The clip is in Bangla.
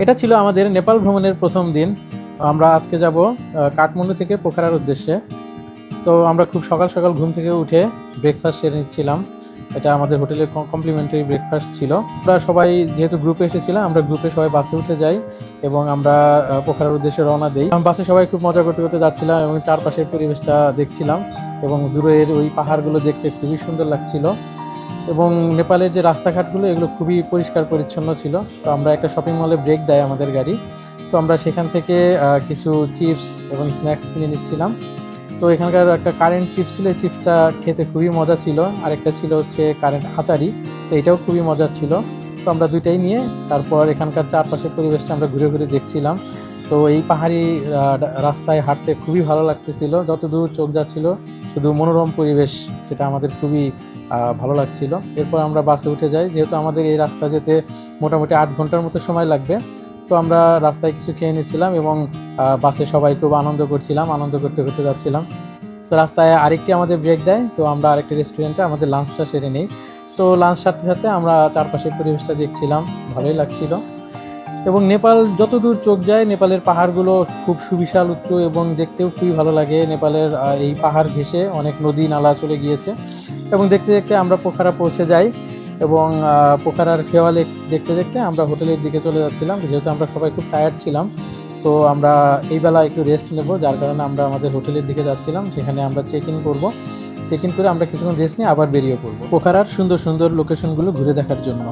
এটা ছিল আমাদের নেপাল ভ্রমণের প্রথম দিন। আমরা আজকে যাব কাঠমান্ডু থেকে পোখারার উদ্দেশ্যে। তো আমরা খুব সকাল সকাল ঘুম থেকে উঠে ব্রেকফাস্ট সেরে নিচ্ছিলাম। এটা আমাদের হোটেলের কমপ্লিমেন্টারি ব্রেকফাস্ট ছিল। আমরা সবাই যেহেতু গ্রুপে এসেছিলাম, আমরা গ্রুপে সবাই বাসে উঠে যাই এবং আমরা পোখারার উদ্দেশ্যে রওনা দিই। বাসে সবাই খুব মজা করতে করতে যাচ্ছিলাম এবং চারপাশের পরিবেশটা দেখছিলাম এবং দূরের ওই পাহাড়গুলো দেখতে খুবই সুন্দর লাগছিল। এবং নেপালের যে রাস্তাঘাটগুলো এগুলো খুবই পরিষ্কার পরিচ্ছন্ন ছিল। তো আমরা একটা শপিং মলে ব্রেক দেয় আমাদের গাড়ি, তো আমরা সেখান থেকে কিছু চিপস এবং স্ন্যাক্স কিনে নিচ্ছিলাম। তো এখানকার একটা কারেন্ট চিপস ছিল, এই চিপসটা খেতে খুবই মজা ছিল। আরেকটা ছিল হচ্ছে কারেন্ট আচারি, তো এটাও খুবই মজার ছিল। তো আমরা দুইটাই নিয়ে তারপর এখানকার চারপাশের পরিবেশটা আমরা ঘুরে ঘুরে দেখছিলাম। তো এই পাহাড়ি রাস্তায় হাঁটতে খুবই ভালো লাগতেছিল। যত দূর চোখ যাচ্ছিল শুধু মনোরম পরিবেশ, সেটা আমাদের খুবই ভালো লাগছিল। এরপর আমরা বাসে উঠে যাই, যেহেতু আমাদের এই রাস্তা যেতে মোটামুটি 8 ঘন্টার মতো সময় লাগবে। তো আমরা রাস্তায় কিছু খেয়ে নিচ্ছিলাম এবং বাসে সবাই খুব আনন্দ করছিলাম, আনন্দ করতে করতে যাচ্ছিলাম। তো রাস্তায় আরেকটি আমাদের ব্রেক দেয়, তো আমরা আরেকটি রেস্টুরেন্টে আমাদের লাঞ্চটা সেরে নিই। তো লাঞ্চ সারতে সারতে আমরা চারপাশের পরিবেশটা দেখছিলাম, ভালোই লাগছিল। এবং নেপাল যত দূর চোখ যায়, নেপালের পাহাড়গুলো খুব সুবিশাল উঁচু এবং দেখতেও খুবই ভালো লাগে। নেপালের এই পাহাড় ঘেঁষে অনেক নদী নালা চলে গিয়েছে এবং দেখতে দেখতে আমরা পোখারা পৌঁছে যাই এবং পোখারার খেওয়া লেক দেখতে দেখতে আমরা হোটেলের দিকে চলে যাচ্ছিলাম। যেহেতু আমরা সবাই খুব টায়ার্ড ছিলাম, তো আমরা এই বেলা একটু রেস্ট নেব, যার কারণে আমরা আমাদের হোটেলের দিকে যাচ্ছিলাম। সেখানে আমরা চেক ইন করবো, চেক ইন করে আমরা কিছুক্ষণ রেস্ট নিয়ে আবার বেরিয়ে পড়বো পোখারার সুন্দর সুন্দর লোকেশনগুলো ঘুরে দেখার জন্য।